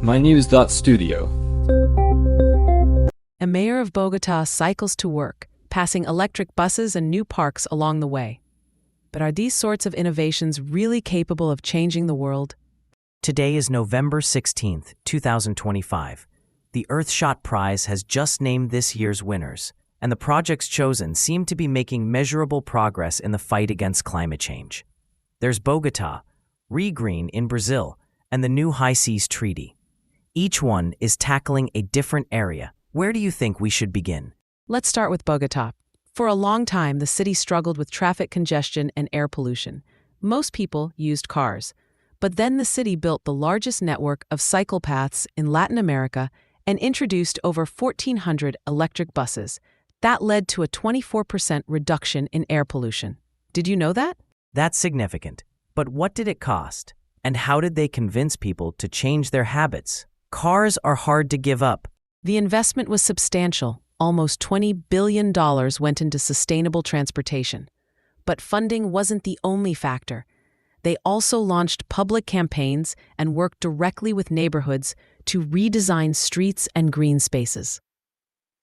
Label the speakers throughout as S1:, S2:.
S1: mynews.studio.
S2: A mayor of Bogota cycles to work, passing electric buses and new parks along the way. But are these sorts of innovations really capable of changing the world?
S3: Today is November 16th, 2025. The Earthshot Prize has just named this year's winners, and the projects chosen seem to be making measurable progress in the fight against climate change. There's Bogota, Green in Brazil, and the new High Seas Treaty. Each one is tackling a different area. Where do you think we should begin?
S2: Let's start with Bogota. For a long time, the city struggled with traffic congestion and air pollution. Most people used cars. But then the city built the largest network of cycle paths in Latin America and introduced over 1,400 electric buses. That led to a 24% reduction in air pollution. Did you know that?
S3: That's significant. But what did it cost? And how did they convince people to change their habits? Cars are hard to give up.
S2: The investment was substantial. Almost $20 billion went into sustainable transportation. But funding wasn't the only factor. They also launched public campaigns and worked directly with neighborhoods to redesign streets and green spaces.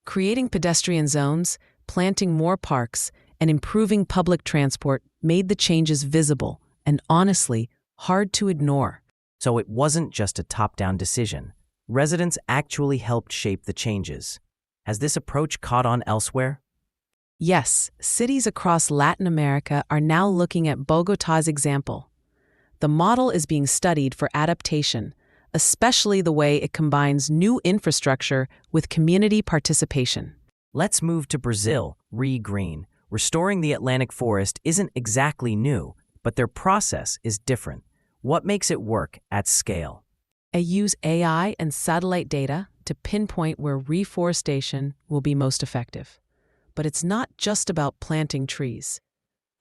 S2: Creating pedestrian zones, planting more parks, and improving public transport made the changes visible and, honestly, hard to ignore.
S3: So it wasn't just a top-down decision. Residents actually helped shape the changes. Has this approach caught on elsewhere?
S2: Yes, cities across Latin America are now looking at Bogota's example. The model is being studied for adaptation, especially the way it combines new infrastructure with community participation.
S3: Let's move to Brazil, Green. Restoring the Atlantic forest isn't exactly new, but their process is different. What makes it work at scale?
S2: They use AI and satellite data to pinpoint where reforestation will be most effective. But it's not just about planting trees.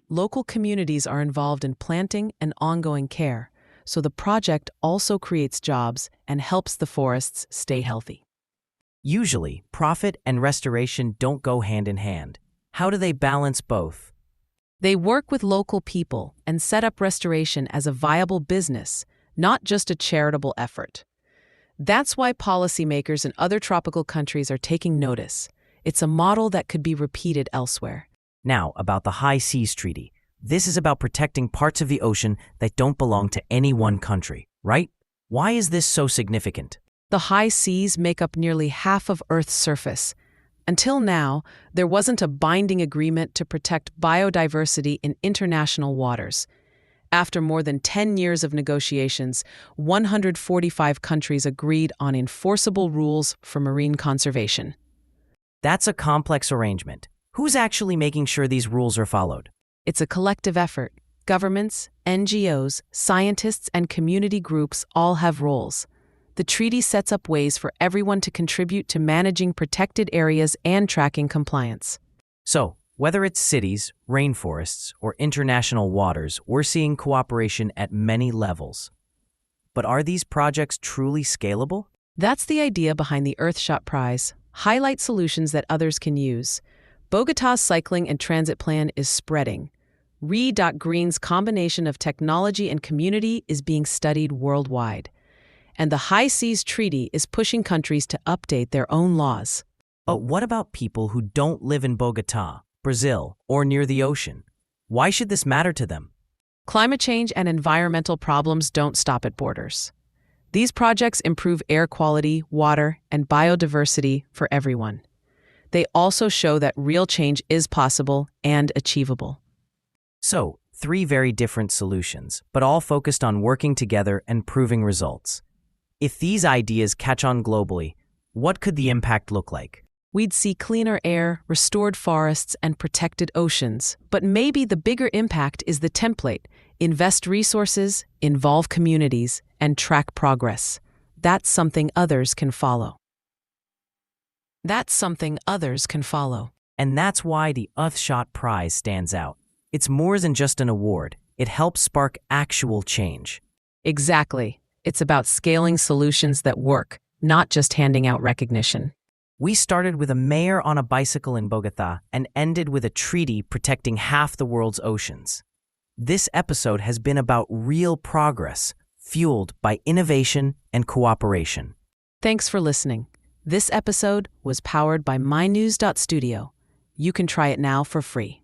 S2: Local communities are involved in planting and ongoing care, so the project also creates jobs and helps the forests stay healthy.
S3: Usually, profit and restoration don't go hand in hand. How do they balance both?
S2: They work with local people and set up restoration as a viable business, not just a charitable effort. That's why policymakers in other tropical countries are taking notice. It's a model that could be repeated elsewhere.
S3: Now, about the High Seas Treaty. This is about protecting parts of the ocean that don't belong to any one country, right? Why is this so significant?
S2: The high seas make up nearly half of Earth's surface. Until now, there wasn't a binding agreement to protect biodiversity in international waters. After more than 10 years of negotiations, 145 countries agreed on enforceable rules for marine conservation.
S3: That's a complex arrangement. Who's actually making sure these rules are followed?
S2: It's a collective effort. Governments, NGOs, scientists, and community groups all have roles. The treaty sets up ways for everyone to contribute to managing protected areas and tracking compliance.
S3: So, whether it's cities, rainforests, or international waters, we're seeing cooperation at many levels. But are these projects truly scalable?
S2: That's the idea behind the Earthshot Prize. Highlight solutions that others can use. Bogota's cycling and transit plan is spreading. Green's combination of technology and community is being studied worldwide. And the High Seas Treaty is pushing countries to update their own laws.
S3: But what about people who don't live in Bogota, Brazil, or near the ocean? Why should this matter to them?
S2: Climate change and environmental problems don't stop at borders. These projects improve air quality, water, and biodiversity for everyone. They also show that real change is possible and achievable.
S3: So, 3 very different solutions, but all focused on working together and proving results. If these ideas catch on globally, what could the impact look like?
S2: We'd see cleaner air, restored forests, and protected oceans. But maybe the bigger impact is the template. Invest resources, involve communities, and track progress. That's something others can follow. And
S3: that's why the Earthshot Prize stands out. It's more than just an award. It helps spark actual change.
S2: Exactly. It's about scaling solutions that work, not just handing out recognition.
S3: We started with a mayor on a bicycle in Bogota and ended with a treaty protecting half the world's oceans. This episode has been about real progress, fueled by innovation and cooperation.
S2: Thanks for listening. This episode was powered by mynews.studio. You can try it now for free.